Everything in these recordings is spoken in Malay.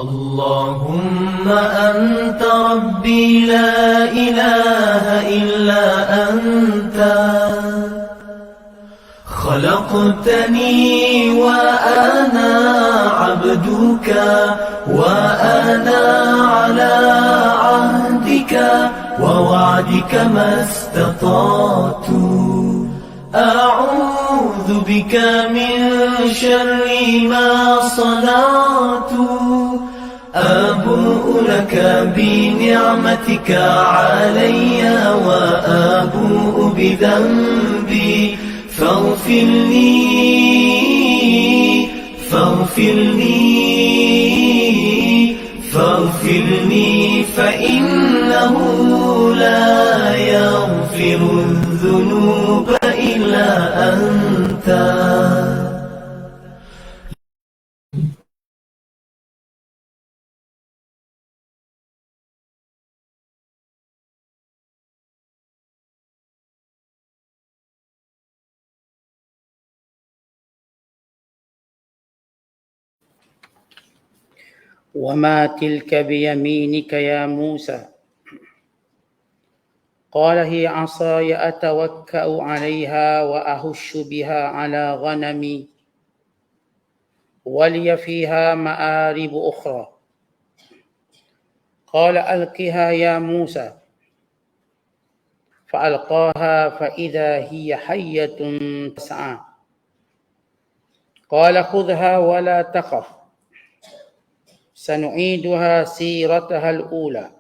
اللهم أنت ربي لا إله إلا أنت خلقتني وأنا عبدك وأنا على عهدك ووعدك ما استطعت أعوذ بك من شر ما صنعت أبوء لك بنعمتك علي وأبوء بذنبي فاغفر لي فإنه لا يغفر الذنوب إلا أنت. وما تلك بيمينك يا موسى قال هي عصاي أتوكأ عليها وأهش بها على غنمي ولي فيها مآرب أخرى قال ألقها يا موسى فألقاها فإذا هي حية تسعى قال خذها ولا تخف سنعيدها سيرتها الأولى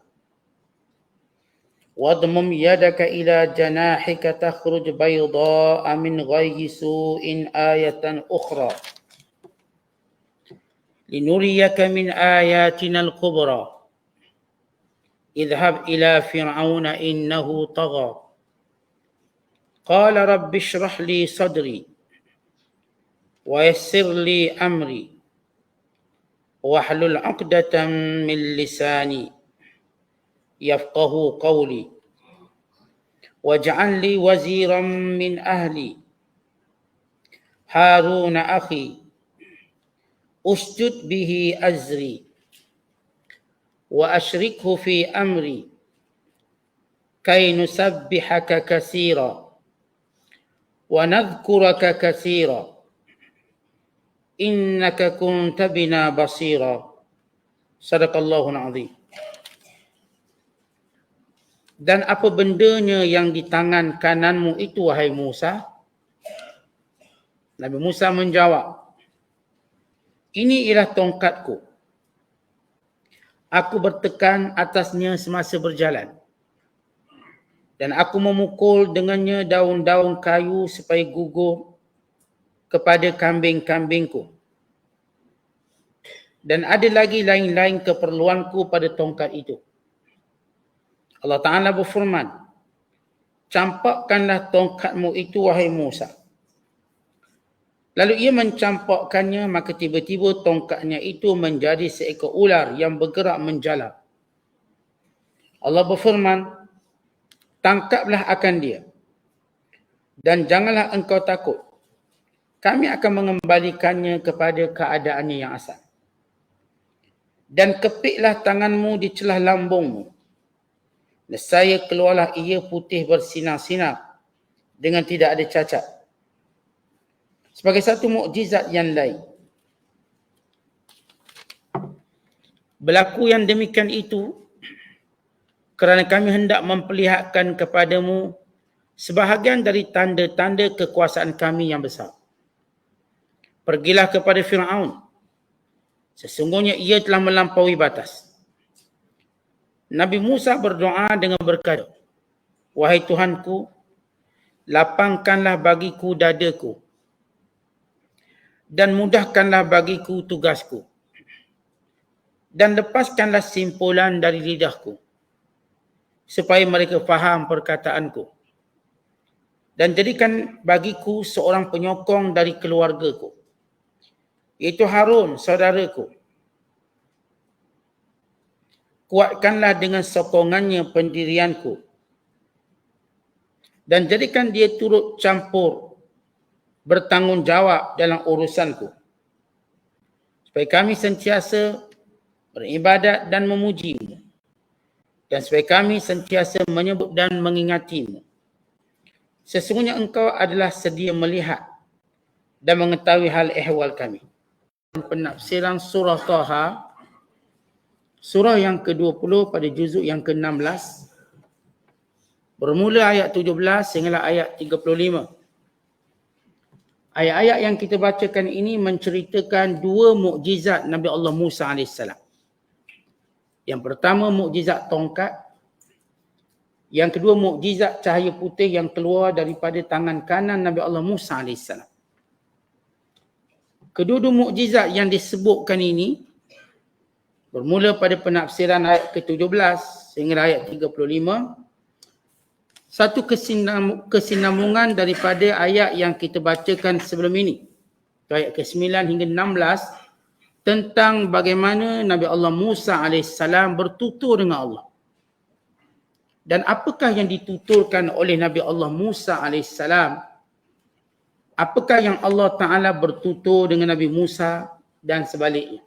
واضمم يدك إلى جناحك تخرج بيضاء من غير سوء آية أخرى لنريك من آياتنا الكبرى اذهب إلى فرعون إنه طغى قال رب اشرح لي صدري ويسر لي أمري واحلل عقدة من لساني يفقه قولي واجعل لي وزيرا من أهلي هارون أخي أشدد به أزري وأشركه في أمري كي نسبحك كثيرا ونذكرك كثيرا إنك كنت بنا بصيرا صدق الله العظيم. Dan apa bendanya yang di tangan kananmu itu, wahai Musa? Nabi Musa menjawab, ini ialah tongkatku. Aku bertekan atasnya semasa berjalan. Dan aku memukul dengannya daun-daun kayu supaya gugur kepada kambing-kambingku. Dan ada lagi lain-lain keperluanku pada tongkat itu. Allah Ta'ala berfirman, campakkanlah tongkatmu itu, wahai Musa. Lalu ia mencampakkannya, maka tiba-tiba tongkatnya itu menjadi seekor ular yang bergerak menjalar. Allah berfirman, tangkaplah akan dia dan janganlah engkau takut. Kami akan mengembalikannya kepada keadaannya yang asal. Dan kepiklah tanganmu di celah lambungmu. Nescaya keluarlah ia putih bersinar-sinar dengan tidak ada cacat. Sebagai satu mukjizat yang lain. Berlaku yang demikian itu kerana kami hendak memperlihatkan kepadamu sebahagian dari tanda-tanda kekuasaan kami yang besar. Pergilah kepada Fir'aun. Sesungguhnya ia telah melampaui batas. Nabi Musa berdoa dengan berkata, wahai Tuhanku, lapangkanlah bagiku dadaku dan mudahkanlah bagiku tugasku dan lepaskanlah simpulan dari lidahku supaya mereka faham perkataanku dan jadikan bagiku seorang penyokong dari keluargaku, iaitu Harun saudaraku. Kuatkanlah dengan sokongannya pendirianku dan jadikan dia turut campur bertanggungjawab dalam urusanku supaya kami sentiasa beribadat dan memujimu. Dan supaya kami sentiasa menyebut dan mengingatimu. Sesungguhnya engkau adalah sedia melihat dan mengetahui hal ehwal kami. Penafsiran surah Taha, surah yang ke-20 pada juzuk yang ke-16, bermula ayat 17 sehinggalah ayat 35. Ayat-ayat yang kita bacakan ini menceritakan dua mukjizat Nabi Allah Musa AS. Yang pertama mukjizat tongkat. Yang kedua mukjizat cahaya putih yang keluar daripada tangan kanan Nabi Allah Musa AS. Kedua-dua mukjizat yang disebutkan ini bermula pada penafsiran ayat ke-17 sehingga ayat 35. Satu kesinambungan daripada ayat yang kita bacakan sebelum ini. Ayat ke-9 hingga 16 tentang bagaimana Nabi Allah Musa AS bertutur dengan Allah. Dan apakah yang dituturkan oleh Nabi Allah Musa AS? Apakah yang Allah Ta'ala bertutur dengan Nabi Musa dan sebaliknya?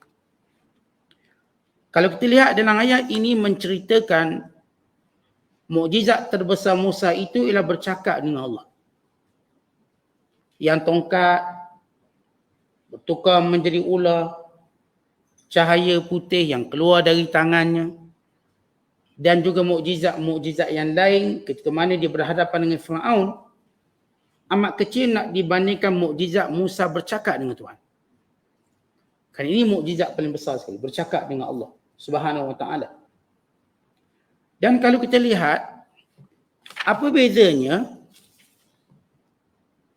Kalau kita lihat dalam ayat ini menceritakan mukjizat terbesar Musa itu ialah bercakap dengan Allah. Yang tongkat bertukar menjadi ular, cahaya putih yang keluar dari tangannya, dan juga mukjizat-mukjizat yang lain ketika mana dia berhadapan dengan Firaun amat kecil nak dibandingkan mukjizat Musa bercakap dengan Tuhan. Kan ini mukjizat paling besar sekali, bercakap dengan Allah Subhanahu wa taala. Dan kalau kita lihat apa bezanya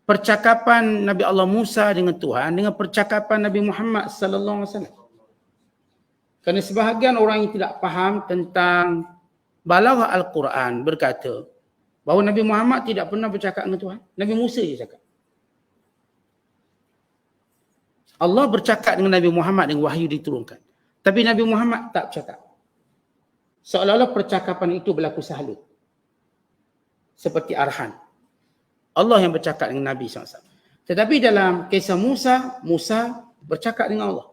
percakapan Nabi Allah Musa dengan Tuhan dengan percakapan Nabi Muhammad sallallahu alaihi wasallam. Kerana sebahagian orang yang tidak faham tentang balaghah Al-Quran berkata bahawa Nabi Muhammad tidak pernah bercakap dengan Tuhan. Nabi Musa je cakap. Allah bercakap dengan Nabi Muhammad dengan wahyu diturunkan. Tapi Nabi Muhammad tak bercakap. Seolah-olah percakapan itu berlaku sahalut. Seperti arhan. Allah yang bercakap dengan Nabi SAW. Tetapi dalam kisah Musa, Musa bercakap dengan Allah.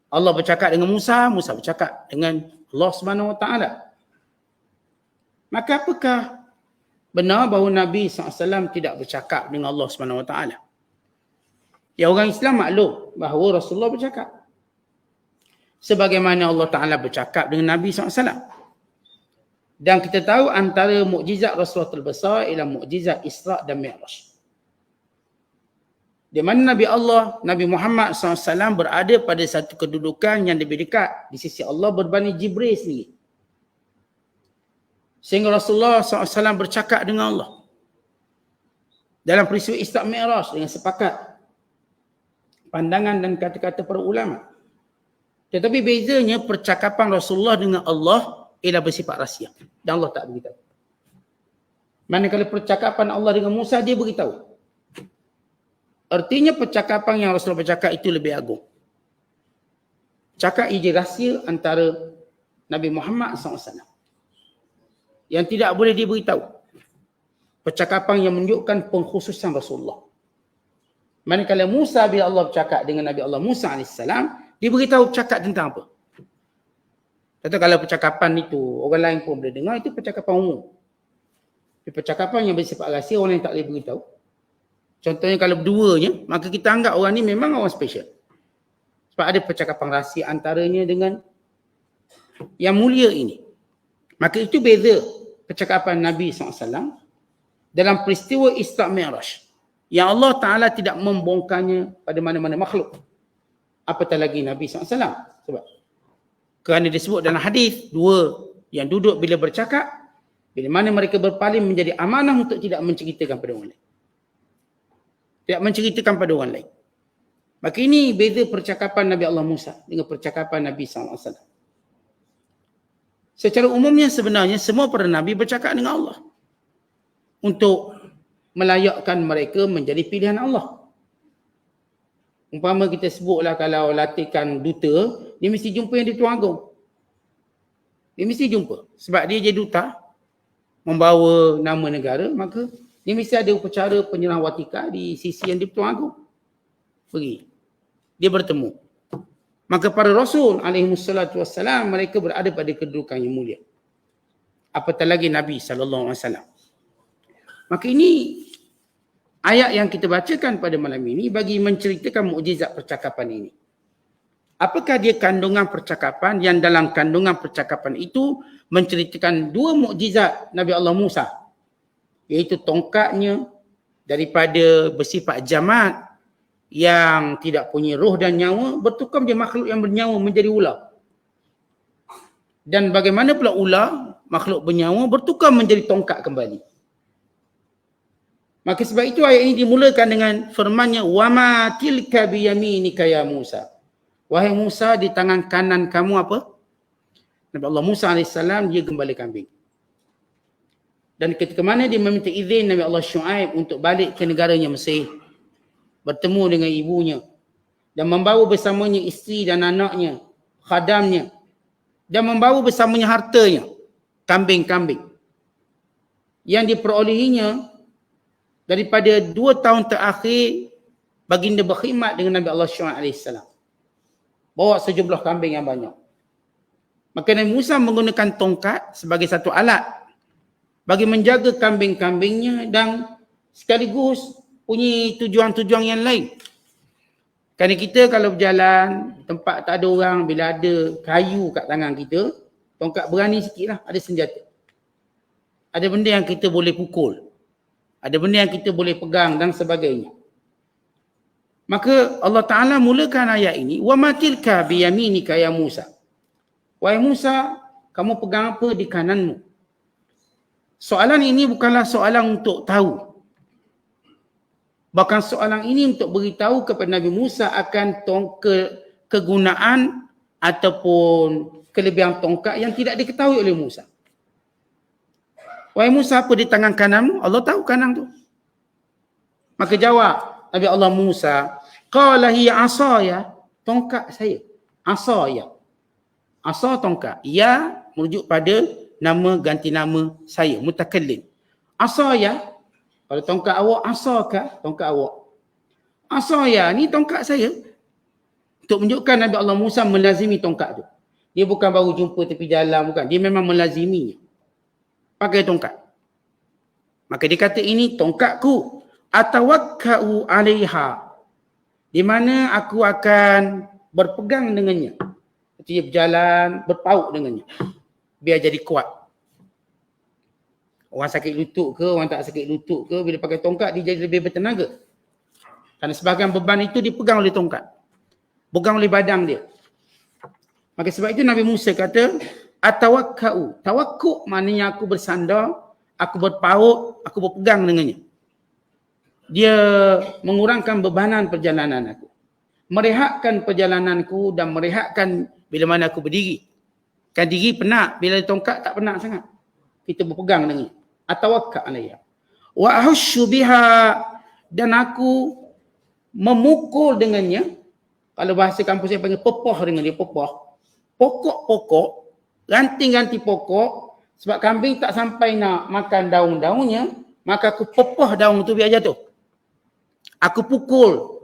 Allah bercakap dengan Musa, Musa bercakap dengan Allah Subhanahu Wa Taala. Maka apakah benar bahawa Nabi SAW tidak bercakap dengan Allah Subhanahu Wa Taala? Ya, orang Islam maklum bahawa Rasulullah bercakap. Sebagaimana Allah Ta'ala bercakap dengan Nabi SAW. Dan kita tahu antara mukjizat Rasulullah terbesar ialah mukjizat Isra' dan Mi'raj. Di mana Nabi Muhammad SAW berada pada satu kedudukan yang lebih dekat di sisi Allah berbanding Jibril sendiri. Sehingga Rasulullah SAW bercakap dengan Allah. Dalam peristiwa Isra' Mi'raj dengan sepakat pandangan dan kata-kata para ulama. Tetapi bezanya percakapan Rasulullah dengan Allah ialah bersifat rahsia. Dan Allah tak beritahu. Manakala percakapan Allah dengan Musa, dia beritahu. Artinya percakapan yang Rasulullah bercakap itu lebih agung. Cakap ia rahsia antara Nabi Muhammad SAW. Yang tidak boleh dia beritahu. Percakapan yang menunjukkan pengkhususan Rasulullah. Manakala Musa bila Allah bercakap dengan Nabi Allah Musa AS, dia beritahu cakap tentang apa. Tentu kalau percakapan itu orang lain pun boleh dengar, itu percakapan umum. Tapi percakapan yang bersifat rahsia orang lain tak boleh beritahu. Contohnya kalau berduanya, maka kita anggap orang ni memang orang special. Sebab ada percakapan rahsia antaranya dengan yang mulia ini. Maka itu beza percakapan Nabi SAW dalam peristiwa Isra' Mi'raj. Yang Allah Ta'ala tidak membongkarnya pada mana-mana makhluk. Apatah lagi Nabi SAW. Sebab kerana disebut dalam hadis dua yang duduk bila bercakap, bila mana mereka berpaling menjadi amanah untuk tidak menceritakan pada orang lain. Tidak menceritakan pada orang lain. Maka ini beza percakapan Nabi Allah Musa dengan percakapan Nabi SAW. Secara umumnya sebenarnya semua para Nabi bercakap dengan Allah. Untuk melayakkan mereka menjadi pilihan Allah. Umpama kita sebutlah kalau latihkan duta, dia mesti jumpa yang di Tuan Agong. Dia mesti jumpa. Sebab dia jadi duta, membawa nama negara, maka dia mesti ada upacara penyerahan watika di sisi yang di Tuan Agong. Pergi. Dia bertemu. Maka para Rasul alaihissalatu wassalam, mereka berada pada kedudukan yang mulia. Apatah lagi Nabi SAW. Maka ini ayat yang kita bacakan pada malam ini bagi menceritakan mukjizat percakapan ini. Apakah dia kandungan percakapan yang dalam kandungan percakapan itu menceritakan dua mukjizat Nabi Allah Musa, iaitu tongkatnya daripada bersifat jamat yang tidak punya roh dan nyawa bertukar menjadi makhluk yang bernyawa menjadi ular. Dan bagaimana pula ular, makhluk bernyawa, bertukar menjadi tongkat kembali. Maka sebab itu ayat ini dimulakan dengan firman-Nya, "Wa ma tilka biyaminika ya Musa." Wahai Musa, di tangan kanan kamu apa? Nabi Allah Musa AS dia gembala kambing. Dan ketika mana dia meminta izin Nabi Allah Shu'aib untuk balik ke negaranya Mesir, bertemu dengan ibunya dan membawa bersamanya isteri dan anaknya, khadamnya, dan membawa bersamanya hartanya, kambing-kambing yang diperolehinya daripada 2 tahun terakhir baginda berkhidmat dengan Nabi Allah Shu'aib AS. Bawa sejumlah kambing yang banyak. Maka Nabi Musa menggunakan tongkat sebagai satu alat bagi menjaga kambing-kambingnya dan sekaligus punya tujuan-tujuan yang lain. Kerana kita kalau berjalan, tempat tak ada orang, bila ada kayu kat tangan kita, tongkat berani sikit lah, ada senjata. Ada benda yang kita boleh pukul. Ada benda yang kita boleh pegang dan sebagainya. Maka Allah Ta'ala mulakan ayat ini, "Wa ma tilka biyaminika ya Musa." Wahai Musa, kamu pegang apa di kananmu? Soalan ini bukanlah soalan untuk tahu. Bahkan soalan ini untuk beritahu kepada Nabi Musa akan kegunaan ataupun kelebihan tongkat yang tidak diketahui oleh Musa. Wahai Musa, apa di tangan kananmu? Allah tahu kanan tu. Maka jawab Nabi Allah Musa, qala hiya asaya, tongkat saya. Asaya. Asa tongkat. Ya merujuk pada nama ganti nama saya, mutakallim. Asaya, kalau tongkat awak, asaka, tongkat awak. Asaya ni tongkat saya. Untuk menunjukkan Nabi Allah Musa melazimi tongkat tu. Dia bukan baru jumpa tepi jalan, bukan. Dia memang melaziminya. Pakai tongkat. Maka dia kata ini tongkatku. Atawakka'u 'alaiha. Di mana aku akan berpegang dengannya. Dia berjalan, berpaut dengannya. Biar jadi kuat. Orang sakit lutut ke, orang tak sakit lutut ke, bila pakai tongkat dia jadi lebih bertenaga. Kerana sebahagian beban itu dipegang oleh tongkat. Pegang oleh badan dia. Maka sebab itu Nabi Musa kata, atawakka'u. Tawakkuk maknanya aku bersandar, aku berpaut, aku berpegang dengannya. Dia mengurangkan bebanan perjalanan aku. Merehatkan perjalananku dan merehatkan bila mana aku berdiri. Kan diri penat, bila tongkat tak penat sangat. Kita berpegang dengan atawakka alaiha. Wa ahushu biha, dan aku memukul dengannya. Kalau bahasa kampus saya panggil pepoh dengan dia, pepoh. Pokok-pokok, ranting-ranting pokok, sebab kambing tak sampai nak makan daun-daunnya, maka aku pepoh daun tu biar jatuh. Aku pukul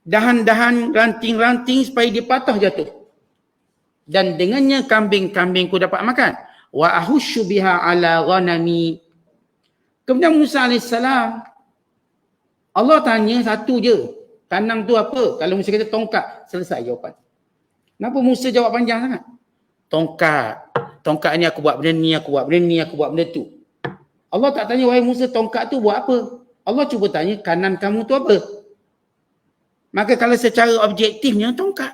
dahan-dahan ranting-ranting supaya dia patah jatuh. Dan dengannya kambing-kambingku dapat makan. Wa ahushu biha ala ghanami. Kemudian Musa AS, Allah tanya satu je. Tanam tu apa? Kalau Musa kata tongkat, selesai jawapan. Kenapa Musa jawab panjang sangat? Tongkat. Tongkat ni aku buat benda ni, aku buat benda ni, aku buat benda tu. Allah tak tanya, wahai Musa, tongkat tu buat apa? Allah cuba tanya, kanan kamu tu apa? Maka kalau secara objektifnya, tongkat.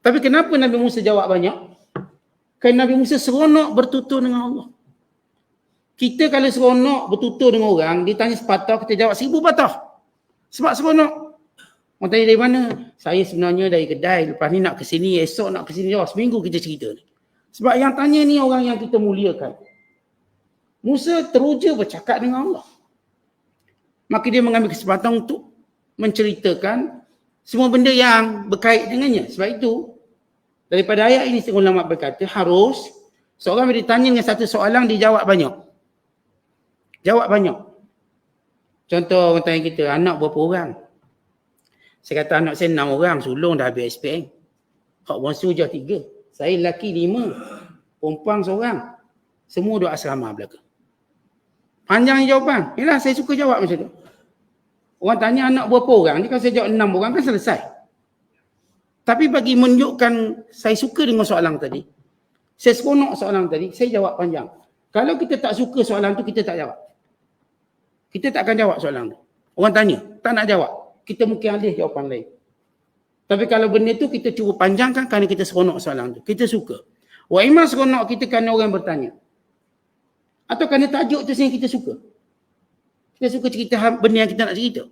Tapi kenapa Nabi Musa jawab banyak? Kerana Nabi Musa seronok bertutur dengan Allah. Kita kalau seronok bertutur dengan orang, ditanya sepatah, kita jawab 1000 patah. Sebab seronok. Orang tanya dari mana? Saya sebenarnya dari Kedai, lepas ni nak ke sini, esok nak ke sini, seminggu kita cerita ni. Sebab yang tanya ni orang yang kita muliakan. Musa teruja bercakap dengan Allah. Maka dia mengambil kesempatan untuk menceritakan semua benda yang berkait dengannya. Sebab itu, daripada ayat ini ulama berkata, harus seorang bila ditanya dengan satu soalan, dia jawab banyak. Jawab banyak. Contoh orang tanya kita, anak berapa orang? Saya kata anak saya 6 orang, sulung dah habis SPM. Hak bongsu je 3. Saya lelaki 5, perempuan seorang. Semua duduk asrama belaka. Panjang jawapan. Yalah, saya suka jawab macam tu. Orang tanya anak berapa orang, ni kalau saya jawab 6 orang kan selesai. Tapi bagi menunjukkan saya suka dengan soalan tadi, saya seronok soalan tadi, saya jawab panjang. Kalau kita tak suka soalan tu, kita tak jawab. Kita tak akan jawab soalan tu. Orang tanya, tak nak jawab. Kita mungkin alih jawapan lain. Tapi kalau benda tu kita cuba panjangkan kerana kita seronok soalan tu. Kita suka. Wa imma seronok kita kerana orang bertanya. Atau kerana tajuk tu sendiri kita suka. Kita suka cerita benda yang kita nak cerita.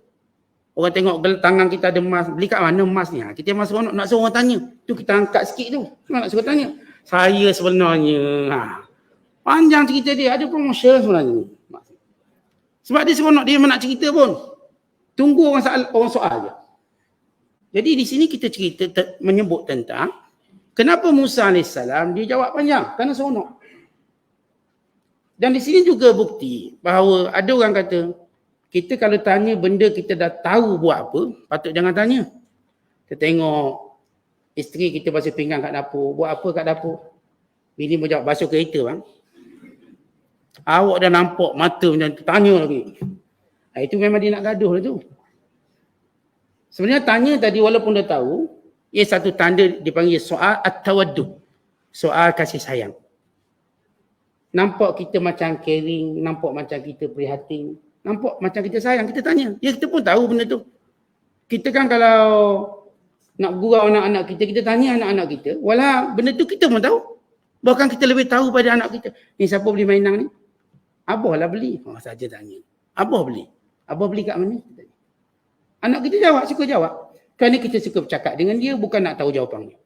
Orang tengok tangan kita ada emas. Beli kat mana emas ni? Kita memang seronok nak suruh orang tanya. Tu kita angkat sikit tu. Memang nak suruh tanya. Saya sebenarnya. Panjang cerita dia. Ada promotion sebenarnya. Sebab dia seronok dia memang nak cerita pun. Tunggu orang soal je. Jadi di sini kita cerita menyebut tentang kenapa Musa AS dia jawab panjang. Kerana seronok. Dan di sini juga bukti bahawa ada orang kata, kita kalau tanya benda kita dah tahu buat apa, patut jangan tanya. Kita tengok isteri kita basuh pinggan kat dapur, buat apa kat dapur? Bini menjawab basuh kereta bang. Awak dah nampak mata macam tu, tanya lagi. Itu memang dia nak gaduh lah tu. Sebenarnya tanya tadi walaupun dah tahu, ia satu tanda dipanggil soal at-tawaddud. Soal kasih sayang. Nampak kita macam caring, nampak macam kita prihatin, nampak macam kita sayang, kita tanya. Ya kita pun tahu benda tu. Kita kan kalau nak gurau anak-anak kita, kita tanya anak-anak kita. Walau benda tu kita pun tahu. Bahkan kita lebih tahu pada anak kita. Ni siapa beli mainan ni? Abah lah beli. Saja tanya. Abah beli. Abah beli kat mana? Anak kita jawab, suka jawab. Kerana kita suka bercakap dengan dia, bukan nak tahu jawapan dia.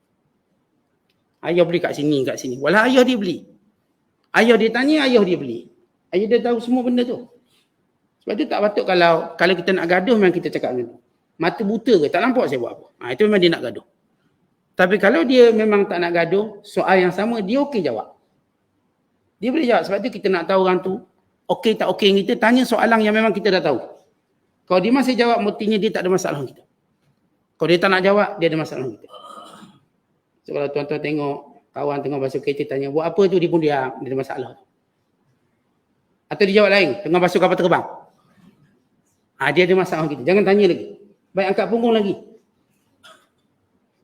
Ayah beli kat sini, kat sini. Walau ayah dia beli. Ayah dia tanya, ayah dia beli. Ayah dia tahu semua benda tu. Sebab tu tak patut kalau kita nak gaduh memang kita cakap macam tu. Mata buta ke? Tak nampak saya buat apa? Itu memang dia nak gaduh. Tapi kalau dia memang tak nak gaduh, soal yang sama, dia okey jawab. Dia boleh jawab. Sebab tu kita nak tahu orang tu okey tak okey kita, tanya soalan yang memang kita dah tahu. Kalau dia masih jawab, buktinya dia tak ada masalah dengan kita. Kalau dia tak nak jawab, dia ada masalah dengan kita. So kalau tuan-tuan tengok, kawan tengah basuh kereta tanya, buat apa tu, dia pun diam, dia ada masalah. Atau dia jawab lain, tengah basuh kapal terbang. Dia ada masalah kita. Jangan tanya lagi. Baik angkat punggung lagi.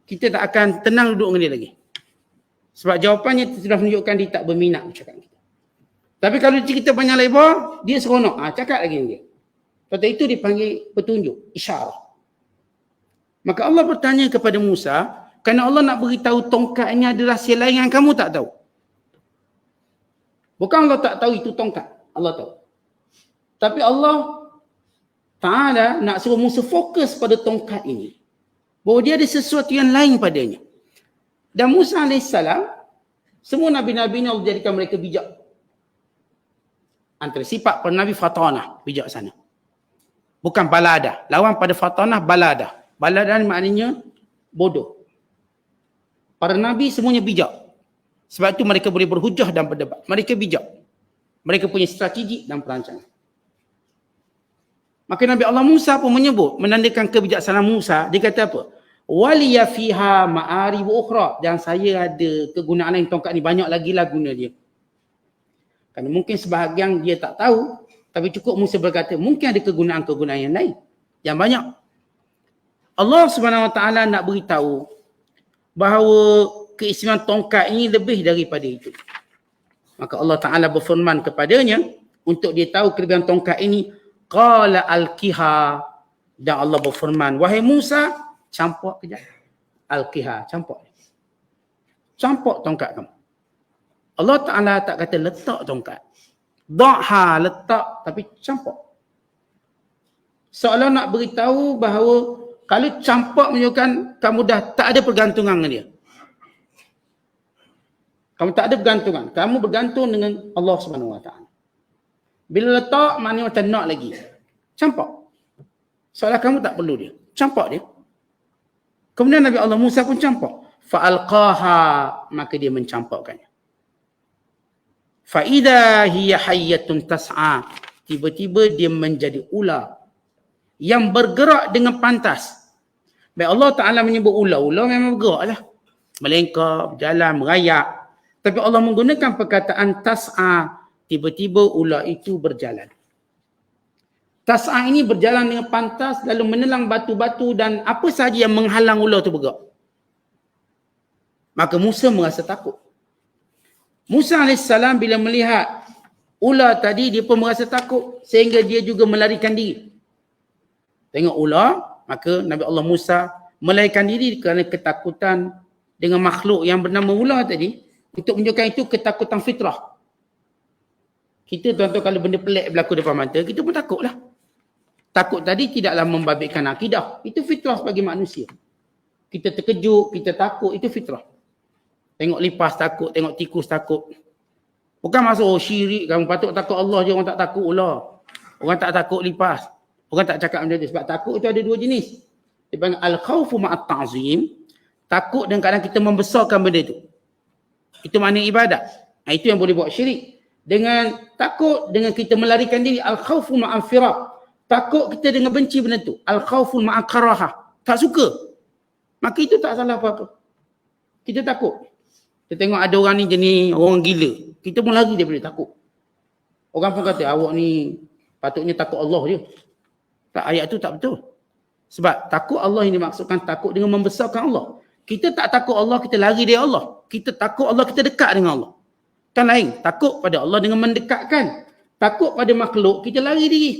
Kita tak akan tenang duduk dengan dia lagi. Sebab jawapannya sudah menunjukkan dia tak berminat bercakap dengan kita. Tapi kalau cerita panjang lebar, dia seronok. Cakap lagi dengan dia. Lepas itu dipanggil petunjuk, isyarat. Maka Allah bertanya kepada Musa, kerana Allah nak beritahu tongkat ini ada rahsia lain yang kamu tak tahu. Bukan Allah tak tahu itu tongkat. Allah tahu. Tapi Allah Ta'ala nak suruh Musa fokus pada tongkat ini. Bahawa dia ada sesuatu yang lain padanya. Dan Musa AS, semua Nabi-Nabi ini Allah jadikan mereka bijak. Antara sifat para Nabi fatanah, bijak sana. Bukan baladah. Lawan pada fatanah, baladah. Baladah maknanya bodoh. Para Nabi semuanya bijak. Sebab itu mereka boleh berhujah dan berdebat. Mereka bijak. Mereka punya strategi dan perancangan. Maka Nabi Allah Musa pun menyebut, menandakan kebijaksanaan Musa, dia kata apa? Waliya fiha ma'arib ukhra, dan saya ada kegunaan lain tongkat ni, banyak lagi lah guna dia. Kerana mungkin sebahagian dia tak tahu, tapi cukup Musa berkata mungkin ada kegunaan-kegunaan yang lain yang banyak. Allah SWT nak beritahu bahawa keistimewaan tongkat ini lebih daripada itu. Maka Allah Ta'ala berfirman kepadanya untuk dia tahu kelebihan tongkat ini, qala alqiha, dan Allah berfirman, wahai Musa, campak kejap. Alqiha, campak. Campak tongkat kamu. Allah Ta'ala tak kata letak tongkat. Da'ha, letak, tapi campak. Seolah nak beritahu bahawa kalau campak menunjukkan kamu dah tak ada pergantungan dengan dia. Kamu tak ada bergantungan. Kamu bergantung dengan Allah SWT. Bila letak, maknanya macam nak lagi. Campak. Seolah kamu tak perlu dia. Campak dia. Kemudian Nabi Allah Musa pun campak. Fa'alqaha, maka dia mencampakkannya. Fa'idha hiya hayyatun tas'a. Tiba-tiba dia menjadi ular yang bergerak dengan pantas. Baik, Allah Ta'ala menyebut ular. Ular memang bergerak lah. Melengkap, berjalan, merayak. Tapi Allah menggunakan perkataan tas'a. Tiba-tiba ular itu berjalan. Tas'a ini berjalan dengan pantas, lalu menelan batu-batu dan apa sahaja yang menghalang ular itu bergerak. Maka Musa merasa takut. Musa AS bila melihat ular tadi, dia pun merasa takut sehingga dia juga melarikan diri. Tengok ular, maka Nabi Allah Musa melarikan diri kerana ketakutan dengan makhluk yang bernama ular tadi. Untuk menunjukkan itu ketakutan fitrah. Kita tuan-tuan kalau benda pelik berlaku depan mata, kita pun takutlah. Takut tadi tidaklah membabitkan akidah. Itu fitrah sebagai manusia. Kita terkejut, kita takut, itu fitrah. Tengok lipas takut, tengok tikus takut. Bukan masuk syirik, kamu patut takut Allah je, orang tak takut ular. Orang tak takut lipas. Orang tak cakap macam tu. Sebab takut itu ada dua jenis. Dia panggil al-khawfu ma'at ta'zim. Takut dan kadang kita membesarkan benda itu. Itu makna ibadat. Itu yang boleh buat syirik. Dengan takut, dengan kita melarikan diri. Al-khawfu ma'al firaq. Takut kita dengan benci benda tu. Al-khawfu ma'al karahah. Tak suka. Maka itu tak salah apa-apa. Kita takut. Kita tengok ada orang ni jenis orang gila. Kita pun lari daripada takut. Orang pun kata, awak ni patutnya takut Allah je. Tak, ayat tu tak betul. Sebab takut Allah ini dimaksudkan takut dengan membesarkan Allah. Kita tak takut Allah, kita lari dari Allah. Kita takut Allah, kita dekat dengan Allah. Kan lain. Takut pada Allah dengan mendekatkan. Takut pada makhluk, kita lari diri.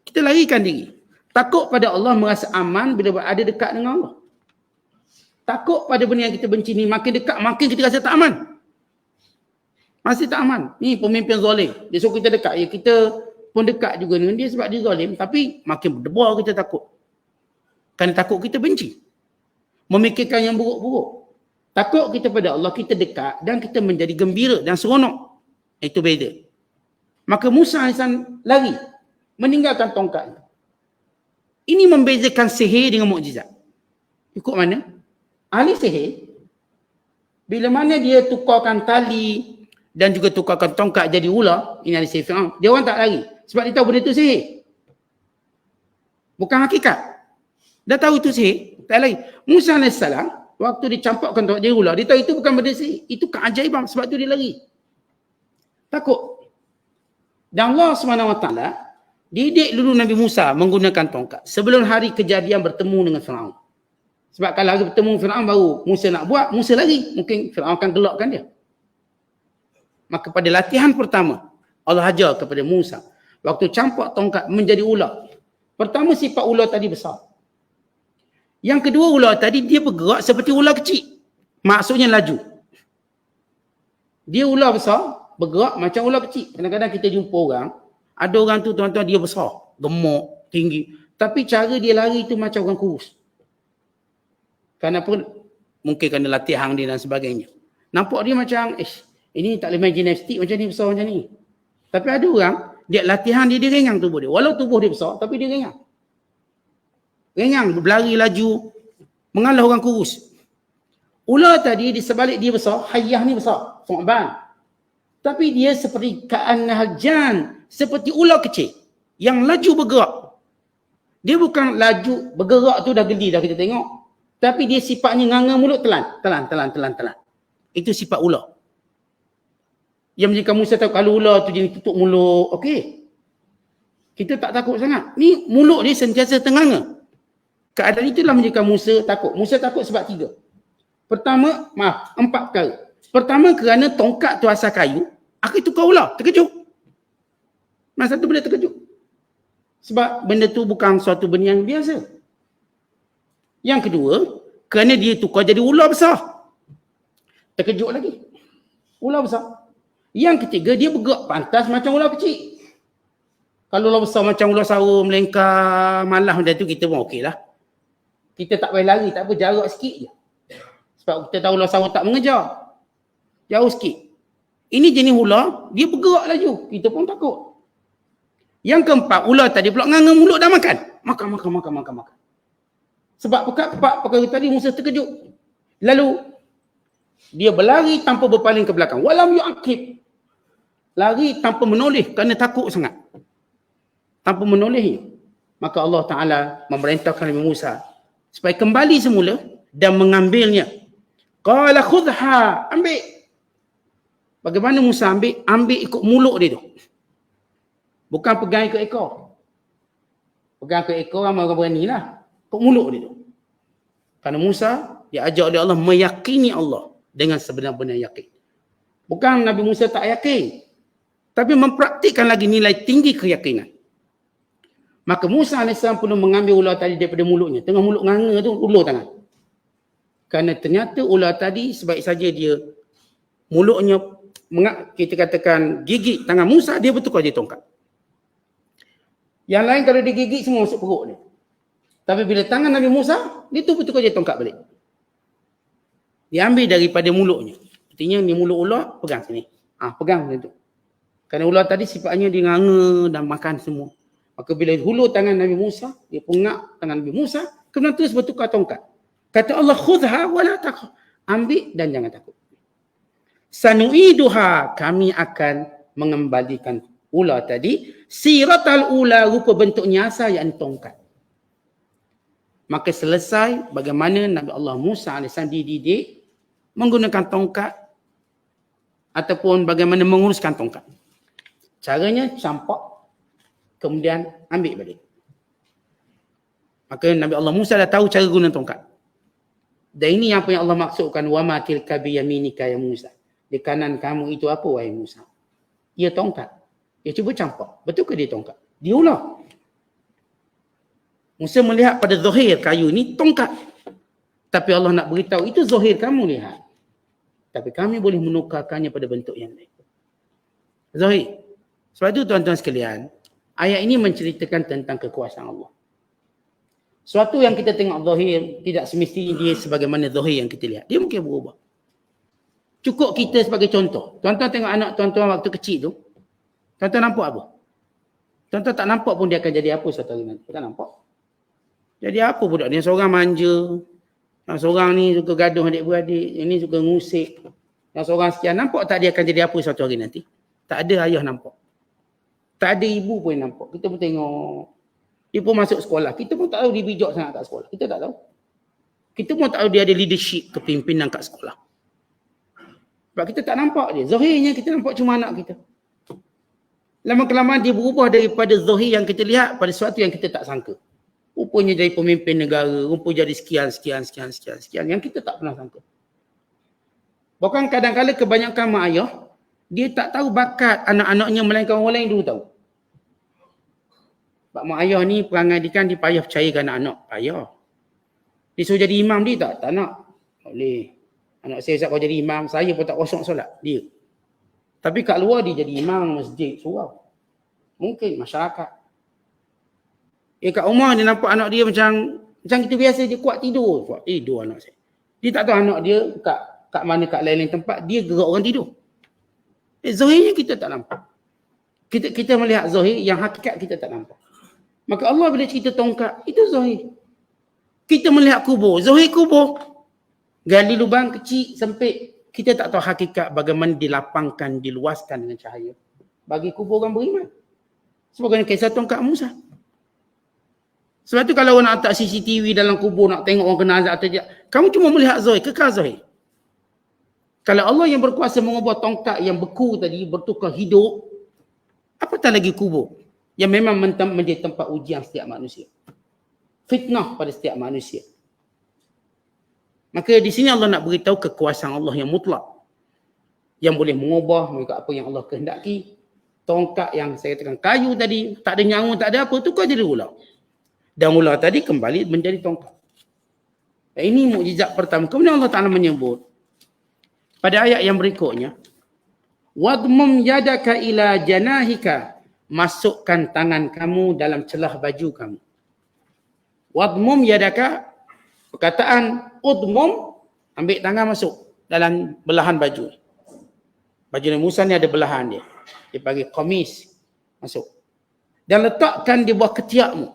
Kita larikan diri. Takut pada Allah merasa aman bila ada dekat dengan Allah. Takut pada benda yang kita benci ni, makin dekat, makin kita rasa tak aman. Masih tak aman. Ni pemimpin zalim. Dia suruh kita dekat. Ya, kita pun dekat juga dengan dia sebab dia zalim. Tapi makin berdebar kita takut. Kerana takut kita benci. Memikirkan yang buruk-buruk. Takut kita pada Allah, kita dekat dan kita menjadi gembira dan seronok. Itu beza. Maka Musa AS lari. Meninggalkan tongkat. Ini membezakan sihir dengan mukjizat. Ikut mana? Ahli sihir, bila mana dia tukarkan tali dan juga tukarkan tongkat jadi ular, ini ahli sihir Fir'aun, dia orang tak lari. Sebab dia tahu benda itu sihir. Bukan hakikat. Dah tahu itu sihir, tak lari. Musa AS, waktu dicampakkan tongkat jadi ular, dia tahu itu bukan benda sihir. Itu keajaiban, sebab itu dia lari. Takut. Dan Allah SWT didik dulu Nabi Musa menggunakan tongkat. Sebelum hari kejadian bertemu dengan Fir'aun. Sebab kalau hari bertemu Fir'aun baru Musa nak buat, Musa lari. Mungkin Fir'aun akan gelakkan dia. Maka pada latihan pertama, Allah ajar kepada Musa. Waktu campak tongkat menjadi ular. Pertama sifat ular tadi besar. Yang kedua ular tadi dia bergerak seperti ular kecil. Maksudnya laju. Dia ular besar, bergerak macam ular kecil. Kadang-kadang kita jumpa orang, ada orang tu tuan-tuan dia besar, gemuk, tinggi. Tapi cara dia lari tu macam orang kurus. Kenapa? Mungkin kerana latihan dia dan sebagainya. Nampak dia macam, ini tak boleh main gimnastik macam ni, besar macam ni. Tapi ada orang, dia latihan dia ringan tubuh dia. Walau tubuh dia besar, tapi dia ringan. Ringan, berlari laju, mengalah orang kurus. Ular tadi, di sebalik dia besar, hayah ni besar, Thu'ban. Tapi dia seperti ka'annahal jan, seperti ular kecil, yang laju bergerak. Dia bukan laju, bergerak tu dah geli dah kita tengok. Tapi dia sifatnya nganga mulut telan. Itu sifat ular. Yang menjadikan Musa tahu kalau ular tu jenis tutup mulut, okey. Kita tak takut sangat. Ni mulut dia sentiasa tenganga. Keadaan itulah menjadikan Musa takut. Musa takut sebab 3. Pertama, 4 perkara. Pertama kerana tongkat tu asal kayu, aku tukar ular, terkejut. Masa tu benda terkejut. Sebab benda tu bukan suatu benda yang biasa. Yang kedua, kerana dia tukar jadi ular besar. Terkejut lagi. Ular besar. Yang ketiga, dia bergerak pantas macam ular kecil. Kalau ular besar macam ular sarung, melengkar, malah macam tu, kita pun okey lah. Kita tak payah lari, tak apa, jarak sikit je. Sebab kita tahu ular sarung tak mengejar. Jauh sikit. Ini jenis ular, dia bergerak laju. Kita pun takut. Yang keempat, ular tadi pula nganga mulut dah makan. Makan. Sebab perkara tadi Musa terkejut. Lalu dia berlari tanpa berpaling ke belakang. Walam yu'aqib. Lari tanpa menoleh kerana takut sangat. Tanpa menoleh. Maka Allah Ta'ala memerintahkan Nabi Musa supaya kembali semula dan mengambilnya. Qala khudha, ambil. Bagaimana Musa ambil? Ambil ikut mulut dia tu. Bukan pegang ikut ekor. Pegang ikut ekor ramai orang berani lah. Ikut mulut dia tu. Kerana Musa diajak oleh Allah meyakini Allah dengan sebenar-benar yakin. Bukan Nabi Musa tak yakin, tapi mempraktikkan lagi nilai tinggi keyakinan. Maka Musa AS perlu mengambil ular tadi daripada mulutnya. Tengah mulut nganga tu, ulur tangan. Kerana ternyata ular tadi sebaik saja dia mulutnya, kita katakan gigit tangan Musa, dia bertukar je tongkat. Yang lain kalau dia gigit semua masuk perut dia. Tapi bila tangan Nabi Musa, dia tu bertukar je tongkat balik. Dia ambil daripada mulutnya. Artinya ni mulut ular, pegang sini. Pegang macam tu. Kerana ular tadi sifatnya dia nganga dan makan semua. Maka bila hulur tangan Nabi Musa, dia pengak tangan Nabi Musa, kemudian terus bertukar tongkat. Kata Allah, khudha wala takhaf. Ambil dan jangan takut. Sanu'iduha, kami akan mengembalikan ular tadi. Siratal ula, rupa bentuknya asal yang tongkat. Maka selesai bagaimana Nabi Allah Musa AS dididik menggunakan tongkat ataupun bagaimana menguruskan tongkat. Caranya campak, kemudian ambil balik. Maka Nabi Allah Musa dah tahu cara guna tongkat. Dan ini apa yang Allah maksudkan, wa ma tilka biyaminika ya Musa. Di kanan kamu itu apa wahai Musa? Ia tongkat. Dia cuba campak. Betul ke dia tongkat? Dia ular. Musa melihat pada zahir kayu ni tongkat. Tapi Allah nak beritahu itu zahir kamu lihat. Tapi kami boleh menukarkannya pada bentuk yang lain. Zahir. Sebab itu tuan-tuan sekalian, ayat ini menceritakan tentang kekuasaan Allah. Suatu yang kita tengok zahir tidak semestinya dia sebagaimana zahir yang kita lihat. Dia mungkin berubah. Cukup kita sebagai contoh. Tuan-tuan tengok anak tuan-tuan waktu kecil tu. Tuan-tuan nampak apa? Tuan-tuan tak nampak pun dia akan jadi apa suatu hari nanti. Tak nampak. Jadi apa budak ni? Seorang manja. Yang seorang ni suka gaduh adik-beradik. Yang ni suka ngusik. Yang seorang sekian. Nampak tak dia akan jadi apa suatu hari nanti? Tak ada ayah nampak. Tak ada ibu pun yang nampak. Kita pun tengok. Dia pun masuk sekolah. Kita pun tak tahu dia bijak sangat kat sekolah. Kita tak tahu. Kita pun tak tahu dia ada leadership, kepimpinan kat sekolah. Sebab kita tak nampak dia. Zahirnya kita nampak cuma anak kita. Lama-kelamaan dia berubah daripada zahir yang kita lihat pada sesuatu yang kita tak sangka. Rupanya jadi pemimpin negara. Rupanya jadi sekian. Yang kita tak pernah sangka. Bahkan kadang-kadang kebanyakan mak ayah, dia tak tahu bakat anak-anaknya melainkan orang lain dulu tahu. Sebab mak ayah ni perangai dia kan dia payah percayakan anak-anak. Payah. Dia suruh jadi imam dia tak nak. Tak boleh. Anak saya kau jadi imam, saya pun tak kosong solat. Dia. Tapi kat luar dia jadi imam masjid, surau. Mungkin masyarakat. Kat rumah dia nampak anak dia macam kita biasa, dia kuat tidur. Kuat tidur anak saya. Dia tak tahu anak dia kat mana, kat lain-lain tempat, dia gerak orang tidur. Zahirnya kita tak nampak. Kita melihat zahir, yang hakikat kita tak nampak. Maka Allah bila cerita tongkat, itu zahir. Kita melihat kubur, zahir kubur. Gali lubang kecil, sempit. Kita tak tahu hakikat bagaimana dilapangkan, diluaskan dengan cahaya. Bagi kubur orang beriman. Sebagaimana kisah tongkat Musa. Sebab tu kalau orang nak letak CCTV dalam kubur, nak tengok orang kena azab atau tidak, kamu cuma melihat zahir, kekal zahir. Kalau Allah yang berkuasa mengubah tongkat yang beku tadi, bertukar hidup, apatah lagi kubur. Yang memang menjadi tempat ujian setiap manusia. Fitnah pada setiap manusia. Maka di sini Allah nak beritahu kekuasaan Allah yang mutlak. Yang boleh mengubah mengikut apa yang Allah kehendaki. Tongkat yang saya katakan kayu tadi, tak ada nyawa, tak ada apa, tukar jadi ular. Dan ular tadi kembali menjadi tongkat. Dan ini mukjizat pertama. Kemudian Allah Ta'ala menyebut pada ayat yang berikutnya, wadmum yadaka ila janahika, masukkan tangan kamu dalam celah baju kamu. Wadmum yadaka, perkataan udmum, ambil tangan masuk dalam belahan baju. Baju Nabi Musa ni ada belahan dia. Dia panggil qamis, masuk. Dan letakkan di bawah ketiakmu.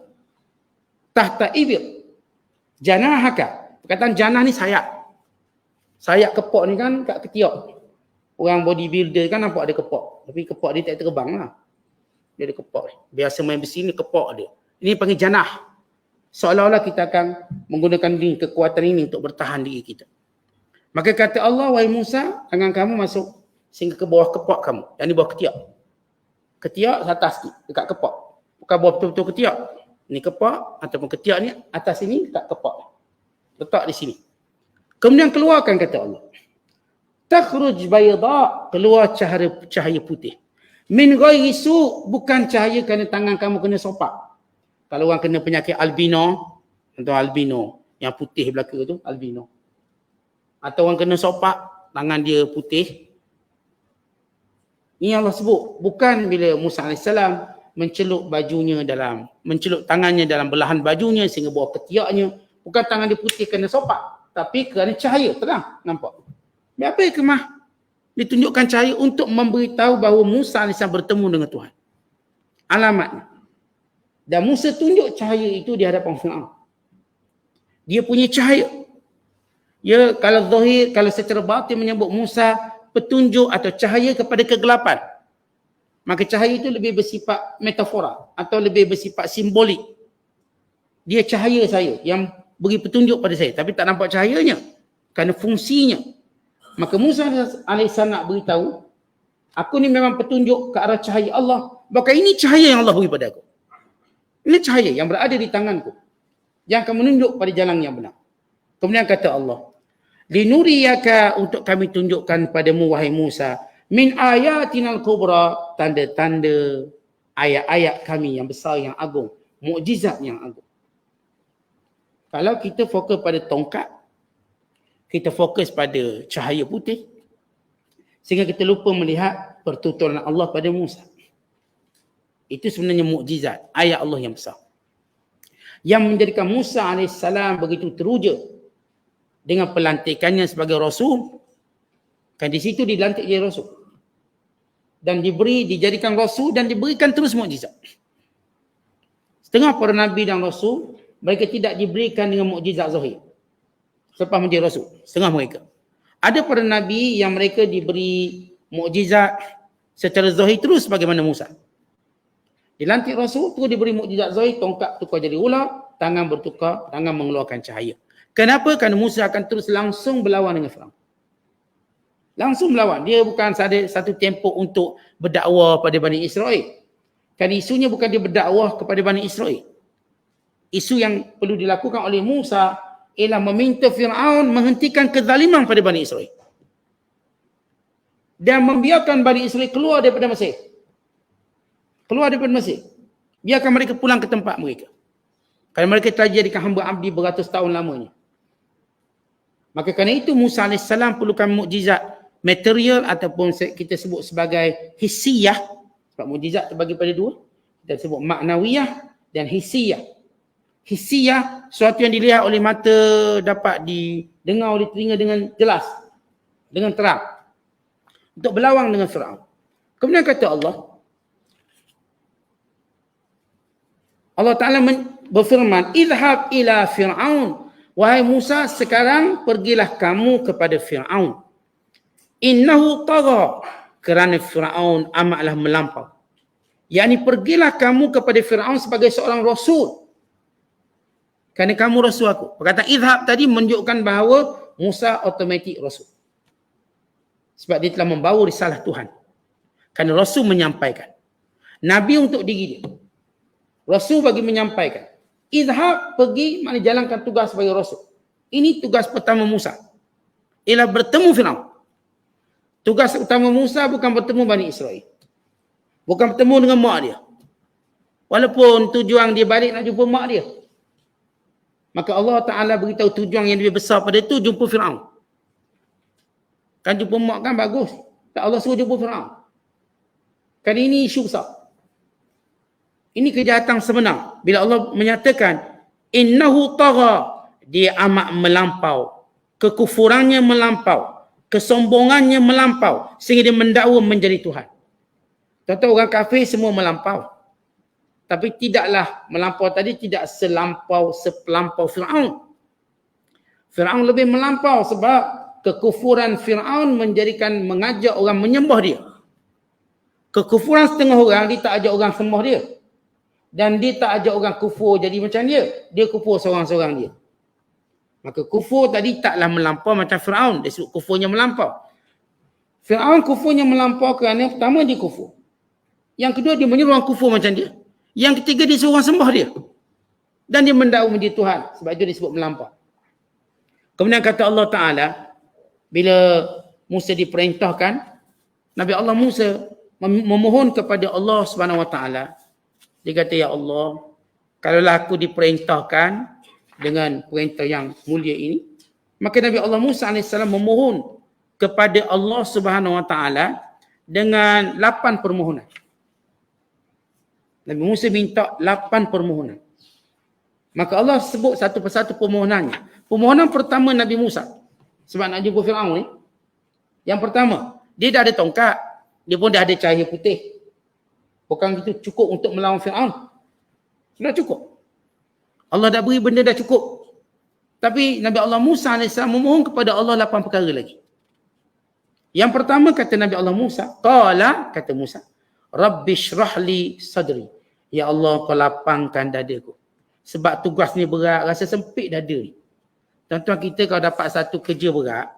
Tahta ibir. Janahaka. Perkataan janah ni sayap. Sayap kepok ni kan kat ketiak. Orang bodybuilder kan nampak ada kepok. Tapi kepok dia tak terbang lah. Dia ada kepok. Biasa main besi ni kepok dia. Ini panggil janah. Seolah-olah kita akan menggunakan kekuatan ini untuk bertahan diri kita. Maka kata Allah, wahai Musa, tangan kamu masuk sehingga ke bawah kepak kamu. Yang di bawah ketiak. Ketiak atas sikit, dekat kepak. Bukan bawah betul-betul ketiak. Ni kepak ataupun ketiak ni atas sini dekat kepak. Letak di sini. Kemudian keluarkan kata Allah. Takhruj bayda, keluar cahaya putih. Min ghairi su, bukan cahaya kerana tangan kamu kena sopak. Kalau orang kena penyakit albino, atau albino yang putih belaka tu, albino. Atau orang kena sopak, tangan dia putih. Ini Allah sebut, bukan bila Musa AS mencelup tangannya dalam belahan bajunya sehingga bawah ketiaknya. Bukan tangan dia putih kerana sopak, tapi kerana cahaya, terang, nampak. Apa hikmah? Ditunjukkan cahaya untuk memberitahu bahawa Musa AS bertemu dengan Tuhan. Alamatnya. Dan Musa tunjuk cahaya itu di hadapan Fir'aun. Dia punya cahaya. Ya, kalau zahir, kalau secara batin menyebut Musa petunjuk atau cahaya kepada kegelapan. Maka cahaya itu lebih bersifat metafora atau lebih bersifat simbolik. Dia cahaya saya yang beri petunjuk pada saya, tapi tak nampak cahayanya kerana fungsinya. Maka Musa AS nak beritahu, aku ni memang petunjuk ke arah cahaya Allah. Bahkan ini cahaya yang Allah beri pada aku. Ini cahaya yang berada di tanganku, yang akan menunjuk pada jalan yang benar. Kemudian kata Allah, linuriyaka, untuk kami tunjukkan padamu wahai Musa, min ayatinal kubra, tanda-tanda ayat-ayat kami yang besar, yang agung, mukjizat yang agung. Kalau kita fokus pada tongkat, kita fokus pada cahaya putih, sehingga kita lupa melihat pertuturan Allah pada Musa. Itu sebenarnya mukjizat, ayat Allah yang besar, yang menjadikan Musa AS begitu teruja dengan pelantikannya sebagai Rasul. Kan di situ dilantik jadi Rasul. Dan dijadikan Rasul dan diberikan terus mukjizat. Setengah para Nabi dan Rasul, mereka tidak diberikan dengan mukjizat zahir selepas menjadi Rasul. Setengah mereka. Ada para Nabi yang mereka diberi mukjizat secara zahir terus bagaimana Musa. Dilantik Rasul, terus diberi mukjizat zahir, tongkat tukar jadi ular, tangan bertukar, tangan mengeluarkan cahaya. Kenapa? Kerana Musa akan terus langsung berlawan dengan Firaun. Langsung berlawan. Dia bukan satu tempoh untuk berdakwah pada Bani Israel. Kerana isunya bukan dia berdakwah kepada Bani Israel. Isu yang perlu dilakukan oleh Musa ialah meminta Firaun menghentikan kezaliman pada Bani Israel. Dan membiarkan Bani Israel keluar daripada Mesir. Keluar daripada Mesir. Biarkan mereka pulang ke tempat mereka. Kerana mereka telah jadikan hamba abdi beratus tahun lamanya. Maka kerana itu Musa AS perlukan mukjizat material ataupun kita sebut sebagai hissiyah. Sebab mukjizat terbagi pada dua. Kita sebut maknawiyah dan hissiyah. Hissiyah, sesuatu yang dilihat oleh mata, dapat didengar oleh telinga dengan jelas, dengan terang. Untuk berlawan dengan Firaun. Kemudian kata Allah Ta'ala berfirman, idhab ila Fir'aun. Wahai Musa, sekarang pergilah kamu kepada Fir'aun. Innahu tagha, kerana Fir'aun amatlah melampau. Yakni pergilah kamu kepada Fir'aun sebagai seorang Rasul. Kerana kamu Rasul aku. Perkataan idhab tadi menunjukkan bahawa Musa automatik Rasul. Sebab dia telah membawa risalah Tuhan. Kerana Rasul menyampaikan. Nabi untuk diri dia. Rasul bagi menyampaikan. Idhab, pergi, maknanya jalankan tugas sebagai Rasul. Ini tugas pertama Musa. Ialah bertemu Firaun. Tugas utama Musa bukan bertemu Bani Israel. Bukan bertemu dengan mak dia. Walaupun tujuan dia balik nak jumpa mak dia. Maka Allah Ta'ala beritahu tujuan yang lebih besar pada itu, jumpa Firaun. Kan jumpa mak kan bagus. Tak, Allah suruh jumpa Firaun. Kan ini isu besar. Ini kejahatan sebenar. Bila Allah menyatakan, innahu tagha, dia amat melampau. Kekufurannya melampau. Kesombongannya melampau. Sehingga dia mendakwa menjadi Tuhan. Tahu orang kafir semua melampau. Tapi tidaklah melampau tadi, tidak sepelampau Fir'aun. Fir'aun lebih melampau sebab kekufuran Fir'aun mengajak orang menyembah dia. Kekufuran setengah orang, dia tak ajak orang sembah dia. Dan dia tak ajak orang kufur jadi macam dia. Dia kufur seorang-seorang dia. Maka kufur tadi taklah melampau macam Firaun. Dia sebut kufurnya melampau. Firaun kufurnya melampau kerana pertama dia kufur. Yang kedua dia menyuruh orang kufur macam dia. Yang ketiga dia suruh orang sembah dia. Dan dia mendakwa dia Tuhan. Sebab itu disebut melampau. Kemudian kata Allah Ta'ala, bila Musa diperintahkan, Nabi Allah Musa memohon kepada Allah Subhanahu Wa Ta'ala. Dia kata, ya Allah, kalaulah aku diperintahkan dengan perintah yang mulia ini, maka Nabi Allah Musa AS memohon kepada Allah Subhanahu Wa Ta'ala dengan 8 permohonan. Nabi Musa minta 8 permohonan. Maka Allah sebut satu persatu permohonannya. Permohonan pertama Nabi Musa, sebab nak jumpa Firaun ni, yang pertama, dia dah ada tongkat, dia pun dah ada cahaya putih. Bukan itu cukup untuk melawan Firaun. Sudah cukup. Allah dah beri benda dah cukup. Tapi Nabi Allah Musa AS memohon kepada Allah 8 perkara lagi. Yang pertama kata Nabi Allah Musa, qala, kata Musa, Rabbi syrahli sadri. Ya Allah, kau lapangkan dadaku. Sebab tugas ni berat, rasa sempit dada ni. Tuan-tuan kita kalau dapat satu kerja berat,